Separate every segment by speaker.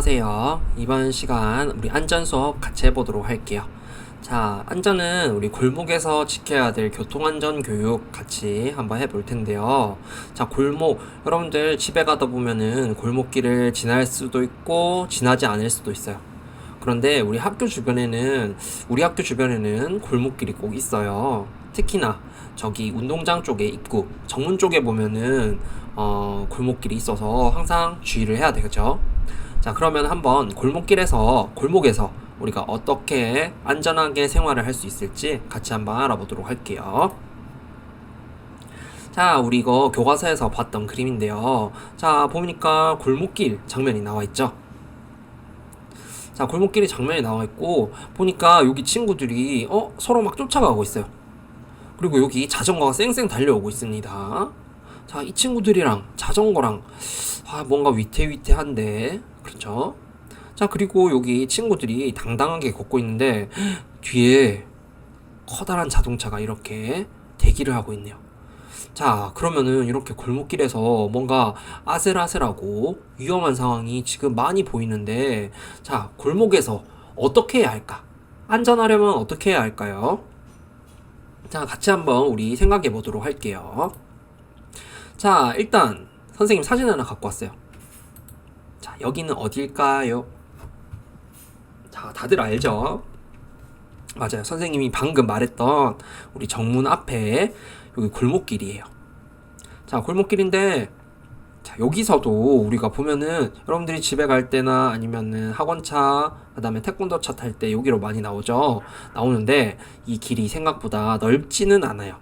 Speaker 1: 안녕하세요. 이번 시간 우리 안전 수업 같이 해보도록 할게요. 자, 안전은 우리 골목에서 지켜야 될 교통안전 교육 같이 한번 해볼 텐데요. 자, 골목, 여러분들 집에 가다 보면은 골목길을 지날 수도 있고 지나지 않을 수도 있어요. 그런데 우리 학교 주변에는 골목길이 꼭 있어요. 특히나 저기 운동장 쪽에 입구, 정문 쪽에 보면은 골목길이 있어서 항상 주의를 해야 되겠죠. 자, 그러면 한번 골목에서 우리가 어떻게 안전하게 생활을 할 수 있을지 같이 한번 알아보도록 할게요. 자, 우리 이거 교과서에서 봤던 그림인데요. 자, 보니까 골목길 장면이 나와 있죠. 자, 골목길이 장면이 나와 있고 보니까 여기 친구들이 서로 막 쫓아가고 있어요. 그리고 여기 자전거가 쌩쌩 달려오고 있습니다. 자, 이 친구들이랑 자전거랑 뭔가 위태위태한데, 그렇죠? 자, 그리고 여기 친구들이 당당하게 걷고 있는데 뒤에 커다란 자동차가 이렇게 대기를 하고 있네요. 자, 그러면은 이렇게 골목길에서 뭔가 아슬아슬하고 위험한 상황이 지금 많이 보이는데, 자, 골목에서 어떻게 해야 할까? 안전하려면 어떻게 해야 할까요? 자, 같이 한번 우리 생각해 보도록 할게요. 자, 일단 선생님 사진 하나 갖고 왔어요. 자, 여기는 어딜까요? 자, 다들 알죠? 맞아요. 선생님이 방금 말했던 우리 정문 앞에 여기 골목길이에요. 자, 골목길인데, 자, 여기서도 우리가 보면은 여러분들이 집에 갈 때나 아니면은 학원차, 그 다음에 태권도차 탈 때 여기로 많이 나오는데 이 길이 생각보다 넓지는 않아요.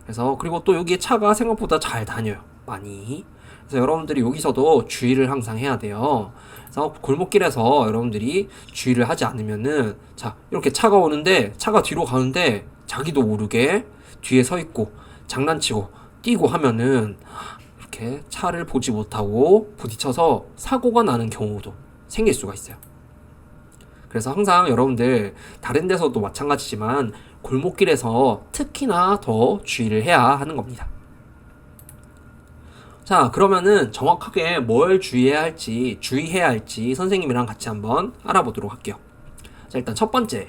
Speaker 1: 그래서 그리고 또 여기에 차가 생각보다 잘 다녀요. 많이. 그래서 여러분들이 여기서도 주의를 항상 해야 돼요. 그래서 골목길에서 여러분들이 주의를 하지 않으면은, 자, 이렇게 차가 오는데 차가 뒤로 가는데 자기도 모르게 뒤에 서 있고 장난치고 뛰고 하면은 이렇게 차를 보지 못하고 부딪혀서 사고가 나는 경우도 생길 수가 있어요. 그래서 항상 여러분들 다른 데서도 마찬가지지만 골목길에서 특히나 더 주의를 해야 하는 겁니다. 자, 그러면은 정확하게 뭘 주의해야 할지 선생님이랑 같이 한번 알아보도록 할게요. 자, 일단 첫 번째.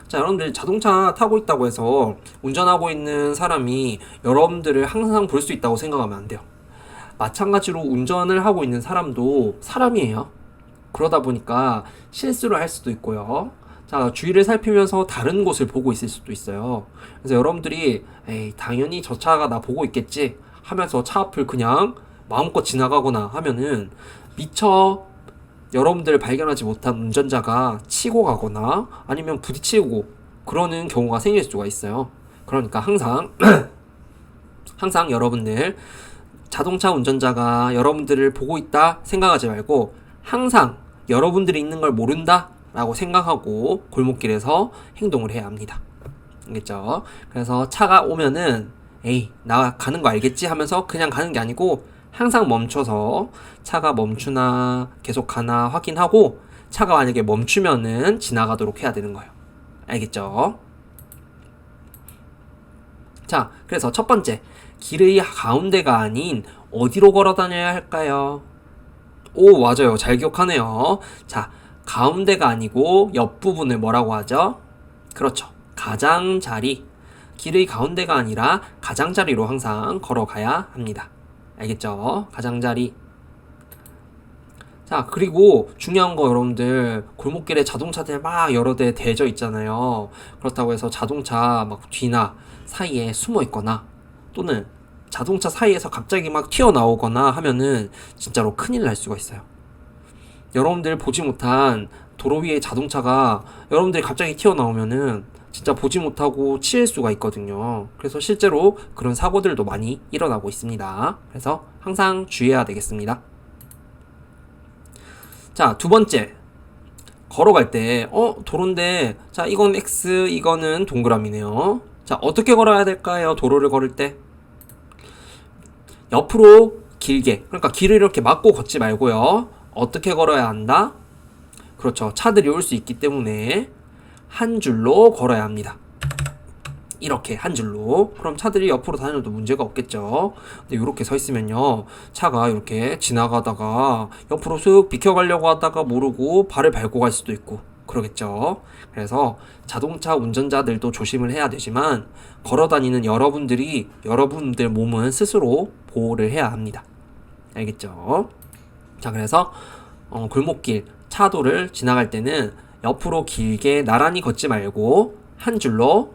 Speaker 1: 자, 여러분들 자동차 타고 있다고 해서 운전하고 있는 사람이 여러분들을 항상 볼 수 있다고 생각하면 안 돼요. 마찬가지로 운전을 하고 있는 사람도 사람이에요. 그러다 보니까 실수를 할 수도 있고요. 자, 주위를 살피면서 다른 곳을 보고 있을 수도 있어요. 그래서 여러분들이 당연히 저 차가 나 보고 있겠지 하면서 차 앞을 그냥 마음껏 지나가거나 하면은 미처 여러분들 발견하지 못한 운전자가 치고 가거나 아니면 부딪히고 그러는 경우가 생길 수가 있어요. 그러니까 항상 여러분들 자동차 운전자가 여러분들을 보고 있다 생각하지 말고 항상 여러분들이 있는 걸 모른다 라고 생각하고 골목길에서 행동을 해야 합니다. 알겠죠? 그래서 차가 오면은 나 가는 거 알겠지 하면서 그냥 가는 게 아니고 항상 멈춰서 차가 멈추나 계속 가나 확인하고 차가 만약에 멈추면은 지나가도록 해야 되는 거예요. 알겠죠? 자, 그래서 첫 번째, 길의 가운데가 아닌 어디로 걸어 다녀야 할까요? 오, 맞아요. 잘 기억하네요. 자, 가운데가 아니고 옆부분을 뭐라고 하죠? 그렇죠. 가장자리. 길의 가운데가 아니라 가장자리로 항상 걸어가야 합니다. 알겠죠? 가장자리. 자, 그리고 중요한 거 여러분들 골목길에 자동차들 막 여러 대 대져 있잖아요. 그렇다고 해서 자동차 막 뒤나 사이에 숨어 있거나 또는 자동차 사이에서 갑자기 막 튀어나오거나 하면은 진짜로 큰일 날 수가 있어요. 여러분들 보지 못한 도로 위에 자동차가 여러분들이 갑자기 튀어나오면은 진짜 보지 못하고 치일 수가 있거든요. 그래서 실제로 그런 사고들도 많이 일어나고 있습니다. 그래서 항상 주의해야 되겠습니다. 자, 두 번째. 걸어갈 때 도로인데, 자, 이건 X, 이거는 동그라미네요. 자, 어떻게 걸어야 될까요? 도로를 걸을 때 옆으로 길게, 그러니까 길을 이렇게 막고 걷지 말고요. 어떻게 걸어야 한다? 그렇죠. 차들이 올 수 있기 때문에 한 줄로 걸어야 합니다. 이렇게 한 줄로. 그럼 차들이 옆으로 다녀도 문제가 없겠죠. 근데 이렇게 서 있으면요, 차가 이렇게 지나가다가 옆으로 쓱 비켜가려고 하다가 모르고 발을 밟고 갈 수도 있고 그러겠죠. 그래서 자동차 운전자들도 조심을 해야 되지만 걸어 다니는 여러분들이 여러분들 몸은 스스로 보호를 해야 합니다. 알겠죠? 자, 그래서 골목길 차도를 지나갈 때는 옆으로 길게 나란히 걷지 말고 한 줄로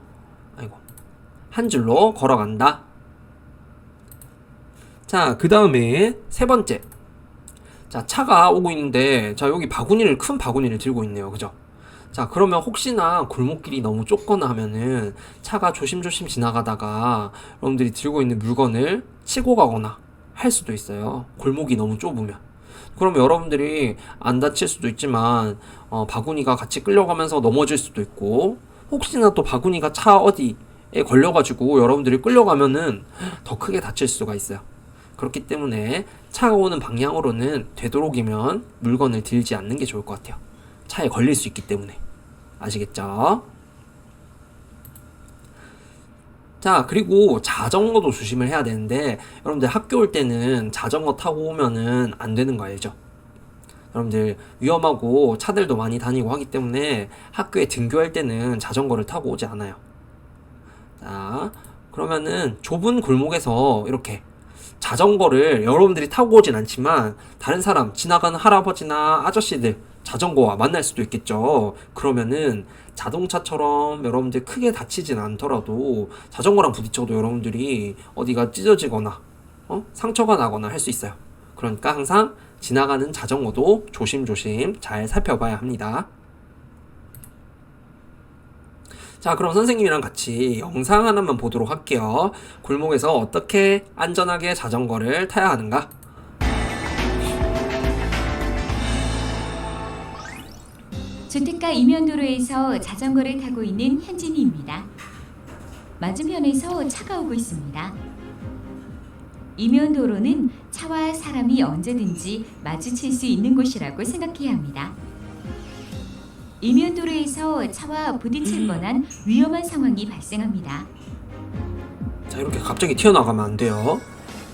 Speaker 1: 걸어간다. 자, 그 다음에 세 번째. 자, 차가 오고 있는데, 자, 여기 큰 바구니를 들고 있네요. 그죠? 자, 그러면 혹시나 골목길이 너무 좁거나 하면은 차가 조심조심 지나가다가 여러분들이 들고 있는 물건을 치고 가거나 할 수도 있어요. 골목이 너무 좁으면. 그러면 여러분들이 안 다칠 수도 있지만 바구니가 같이 끌려가면서 넘어질 수도 있고, 혹시나 또 바구니가 차 어디에 걸려가지고 여러분들이 끌려가면은 더 크게 다칠 수가 있어요. 그렇기 때문에 차가 오는 방향으로는 되도록이면 물건을 들지 않는 게 좋을 것 같아요. 차에 걸릴 수 있기 때문에. 아시겠죠? 자, 그리고 자전거도 조심을 해야 되는데, 여러분들 학교 올 때는 자전거 타고 오면은 안 되는 거 알죠? 여러분들 위험하고 차들도 많이 다니고 하기 때문에 학교에 등교할 때는 자전거를 타고 오지 않아요. 자, 그러면은 좁은 골목에서 이렇게 자전거를 여러분들이 타고 오진 않지만 다른 사람, 지나가는 할아버지나 아저씨들 자전거와 만날 수도 있겠죠. 그러면은 자동차처럼 여러분들 크게 다치진 않더라도 자전거랑 부딪혀도 여러분들이 어디가 찢어지거나 상처가 나거나 할 수 있어요. 그러니까 항상 지나가는 자전거도 조심조심 잘 살펴봐야 합니다. 자, 그럼 선생님이랑 같이 영상 하나만 보도록 할게요. 골목에서 어떻게 안전하게 자전거를 타야 하는가?
Speaker 2: 주택가 이면도로에서 자전거를 타고 있는 현진이입니다. 맞은편에서 차가 오고 있습니다. 이면도로는 차와 사람이 언제든지 마주칠 수 있는 곳이라고 생각해야 합니다. 이면도로에서 차와 부딪힐 뻔한 위험한 상황이 발생합니다.
Speaker 1: 자, 이렇게 갑자기 튀어나가면 안 돼요.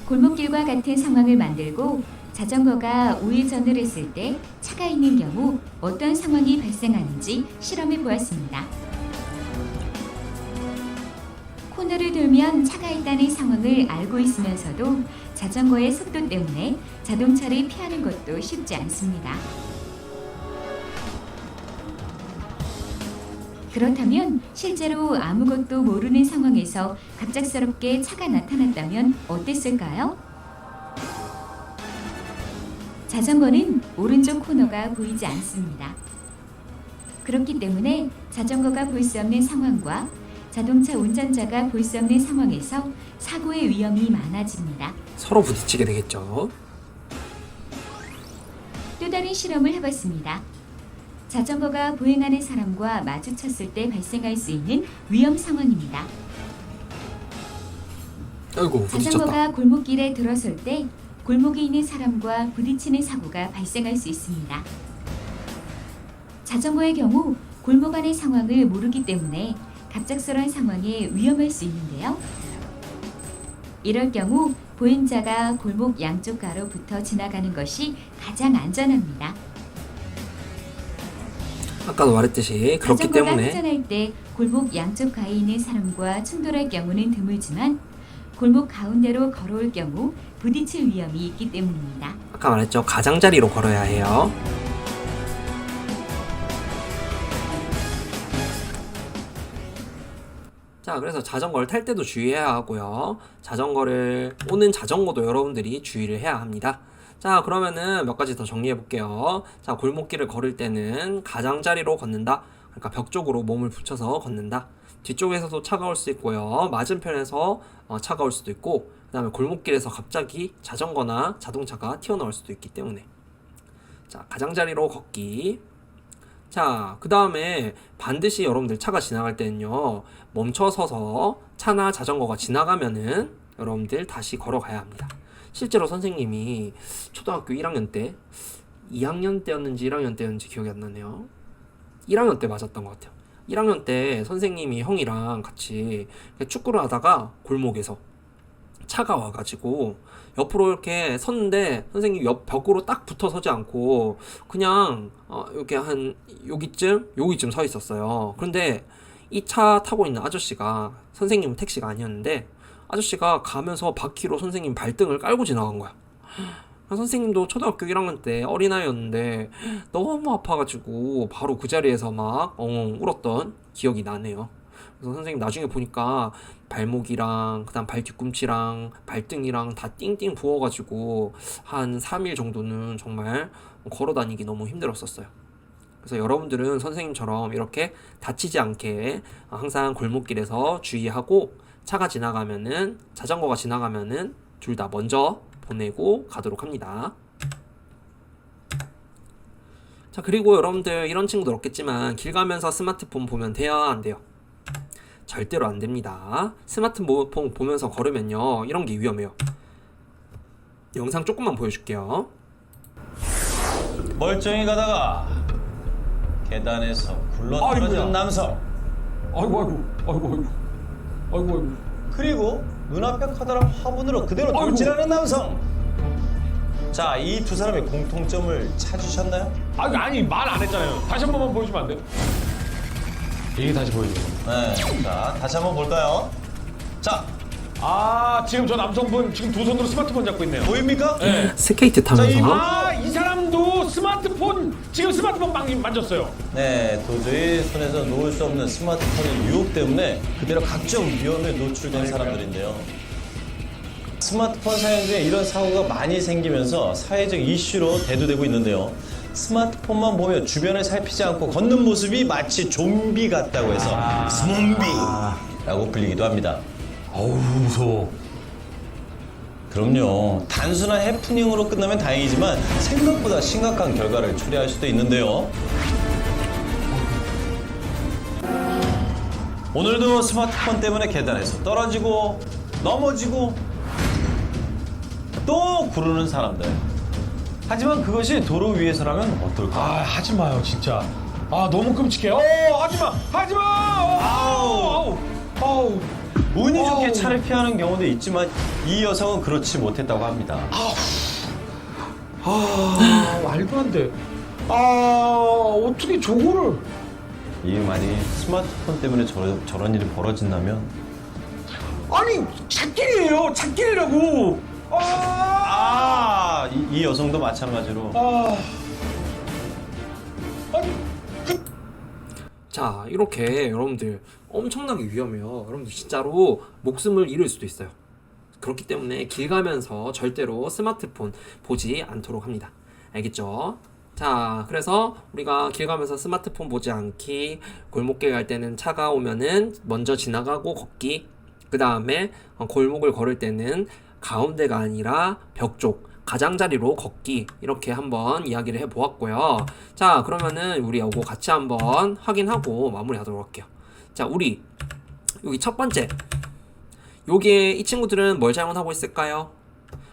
Speaker 2: 골목길과 같은 상황을 만들고 자전거가 우회전을 했을 때 차가 있는 경우 어떤 상황이 발생하는지 실험해 보았습니다. 코너를 돌면 차가 있다는 상황을 알고 있으면서도 자전거의 속도 때문에 자동차를 피하는 것도 쉽지 않습니다. 그렇다면 실제로 아무것도 모르는 상황에서 갑작스럽게 차가 나타났다면 어땠을까요? 자전거는 오른쪽 코너가 보이지 않습니다. 그렇기 때문에 자전거가 볼 수 없는 상황과 자동차 운전자가 볼 수 없는 상황에서 사고의 위험이 많아집니다.
Speaker 1: 서로 부딪히게 되겠죠.
Speaker 2: 또 다른 실험을 해봤습니다. 자전거가 보행하는 사람과 마주쳤을 때 발생할 수 있는 위험 상황입니다.
Speaker 1: 아이고, 부딪혔다.
Speaker 2: 자전거가 골목길에 들어설 때 골목에 있는 사람과 부딪히는 사고가 발생할 수 있습니다. 자전거의 경우 골목 안의 상황을 모르기 때문에 갑작스러운 상황에 위험할 수 있는데요. 이럴 경우 보행자가 골목 양쪽 가로부터 지나가는 것이 가장 안전합니다.
Speaker 1: 아까도 말했듯이 그렇기
Speaker 2: 자전거가
Speaker 1: 때문에
Speaker 2: 회전할 때 골목 양쪽 가에 있는 사람과 충돌할 경우는 드물지만 골목 가운데로 걸어올 경우 부딪힐 위험이 있기 때문입니다.
Speaker 1: 아까 말했죠. 가장자리로 걸어야 해요. 자, 그래서 자전거를 탈 때도 주의해야 하고요. 오는 자전거도 여러분들이 주의를 해야 합니다. 자, 그러면은 몇 가지 더 정리해 볼게요. 자, 골목길을 걸을 때는 가장자리로 걷는다. 그러니까 벽 쪽으로 몸을 붙여서 걷는다. 뒤쪽에서도 차가 올 수 있고요. 맞은편에서 차가 올 수도 있고, 그 다음에 골목길에서 갑자기 자전거나 자동차가 튀어나올 수도 있기 때문에. 자, 가장자리로 걷기. 자, 그 다음에 반드시 여러분들 차가 지나갈 때는요, 멈춰서서 차나 자전거가 지나가면은 여러분들 다시 걸어가야 합니다. 실제로 선생님이 초등학교 1학년 때, 2학년 때였는지 1학년 때였는지 기억이 안 나네요. 1학년 때 맞았던 것 같아요. 1학년 때 선생님이 형이랑 같이 축구를 하다가 골목에서 차가 와가지고 옆으로 이렇게 섰는데 선생님 옆 벽으로 딱 붙어 서지 않고 그냥 이렇게 한 여기쯤 서 있었어요. 그런데 이 차 타고 있는 아저씨가, 선생님은 택시가 아니었는데 아저씨가 가면서 바퀴로 선생님 발등을 깔고 지나간 거야. 선생님도 초등학교 1학년 때 어린아이였는데 너무 아파가지고 바로 그 자리에서 막 엉엉 울었던 기억이 나네요. 그래서 선생님 나중에 보니까 발목이랑 그다음 발 뒤꿈치랑 발등이랑 다 띵띵 부어가지고 한 3일 정도는 정말 걸어 다니기 너무 힘들었었어요. 그래서 여러분들은 선생님처럼 이렇게 다치지 않게 항상 골목길에서 주의하고, 차가 지나가면은, 자전거가 지나가면은 둘 다 먼저 보내고 가도록 합니다. 자, 그리고 여러분들 이런 친구들 없겠지만 길 가면서 스마트폰 보면 돼요, 안 돼요? 절대로 안 됩니다. 스마트폰 보면서 걸으면요, 이런 게 위험해요. 영상 조금만 보여줄게요.
Speaker 3: 멀쩡히 가다가 계단에서 굴러
Speaker 4: 아이고야.
Speaker 3: 떨어지는 남성,
Speaker 4: 아이고.
Speaker 3: 그리고 눈앞에 커다란 화분으로 그대로
Speaker 4: 아이고.
Speaker 3: 돌진하는 남성. 자, 이 두 사람의 공통점을 찾으셨나요?
Speaker 4: 아니 말 안 했잖아요. 다시 한 번만 보여주면 안 돼요? 이게 다시 보여주는 거예요.
Speaker 3: 네. 자, 다시 한번 볼까요? 자,
Speaker 4: 지금 저 남성분 지금 두 손으로 스마트폰 잡고 있네요.
Speaker 3: 보입니까?
Speaker 4: 네.
Speaker 1: 스케이트
Speaker 3: 자, 이
Speaker 1: 타면서
Speaker 4: 이 사람도 지금 스마트폰 만졌어요.
Speaker 3: 네, 도저히 손에서 놓을 수 없는 스마트폰의 유혹 때문에 그대로 각종 위험에 노출된 사람들인데요. 스마트폰 사용 중에 이런 사고가 많이 생기면서 사회적 이슈로 대두되고 있는데요. 스마트폰만 보며 주변을 살피지 않고 걷는 모습이 마치 좀비 같다고 해서 스몬비라고 불리기도 합니다.
Speaker 4: 아우 무서워.
Speaker 3: 그럼요. 단순한 해프닝으로 끝나면 다행이지만 생각보다 심각한 결과를 초래할 수도 있는데요. 오늘도 스마트폰 때문에 계단에서 떨어지고 넘어지고 또 구르는 사람들. 하지만 그것이 도로 위에서라면 어떨까?
Speaker 4: 하지 마요 진짜. 너무 끔찍해. 하지 마. 아우.
Speaker 3: 운이 좋게
Speaker 4: 아우.
Speaker 3: 차를 피하는 경우도 있지만 이 여성은 그렇지 못했다고 합니다.
Speaker 4: 말도 안 돼. 어떻게 저거를?
Speaker 3: 이 만이 스마트폰 때문에 저런 일이 벌어진다면
Speaker 4: 아니 찾길이라고.
Speaker 3: 이 여성도 마찬가지로
Speaker 1: 자, 이렇게 여러분들 엄청나게 위험해요. 여러분들 진짜로 목숨을 잃을 수도 있어요. 그렇기 때문에 길 가면서 절대로 스마트폰 보지 않도록 합니다. 알겠죠? 자, 그래서 우리가 길 가면서 스마트폰 보지 않기, 골목길 갈 때는 차가 오면은 먼저 지나가고 걷기, 그 다음에 골목을 걸을 때는 가운데가 아니라 벽 쪽, 가장자리로 걷기, 이렇게 한번 이야기를 해보았고요. 자, 그러면은 우리 이거 같이 한번 확인하고 마무리하도록 할게요. 자, 우리 여기 첫 번째, 요게 이 친구들은 뭘 잘못하고 있을까요?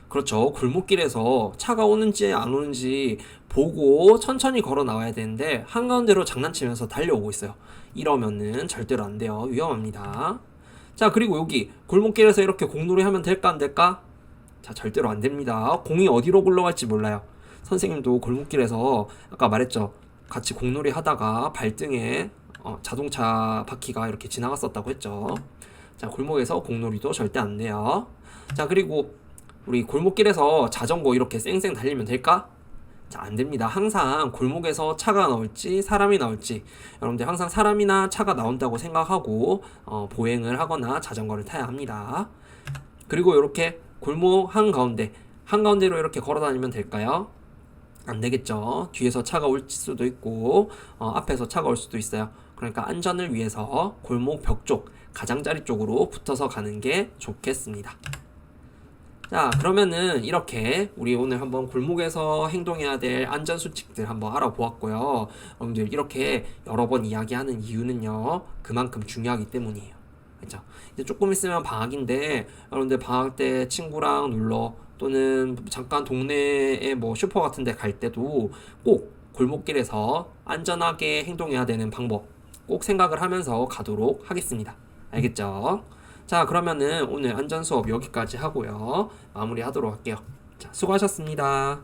Speaker 1: 그렇죠. 골목길에서 차가 오는지 안 오는지 보고 천천히 걸어 나와야 되는데 한가운데로 장난치면서 달려오고 있어요. 이러면은 절대로 안 돼요. 위험합니다. 자, 그리고 여기 골목길에서 이렇게 공놀이 하면 될까 안 될까? 자, 절대로 안 됩니다. 공이 어디로 굴러갈지 몰라요. 선생님도 골목길에서 아까 말했죠. 같이 공놀이 하다가 발등에 자동차 바퀴가 이렇게 지나갔었다고 했죠. 자, 골목에서 공놀이도 절대 안 돼요. 자, 그리고 우리 골목길에서 자전거 이렇게 쌩쌩 달리면 될까? 자, 안 됩니다. 항상 골목에서 차가 나올지 사람이 나올지, 여러분들 항상 사람이나 차가 나온다고 생각하고 보행을 하거나 자전거를 타야 합니다. 그리고 이렇게 골목 한가운데로 이렇게 걸어 다니면 될까요? 안 되겠죠. 뒤에서 차가 올 수도 있고 앞에서 차가 올 수도 있어요. 그러니까 안전을 위해서 골목 벽 쪽, 가장자리 쪽으로 붙어서 가는 게 좋겠습니다. 자, 그러면은 이렇게 우리 오늘 한번 골목에서 행동해야 될 안전수칙들 한번 알아보았고요. 여러분들 이렇게 여러 번 이야기하는 이유는요, 그만큼 중요하기 때문이에요. 그렇죠? 이제 조금 있으면 방학인데 여러분들 방학 때 친구랑 놀러 또는 잠깐 동네에 뭐 슈퍼 같은 데 갈 때도 꼭 골목길에서 안전하게 행동해야 되는 방법 꼭 생각을 하면서 가도록 하겠습니다. 알겠죠? 자, 그러면은 오늘 안전 수업 여기까지 하고요. 마무리하도록 할게요. 자, 수고하셨습니다.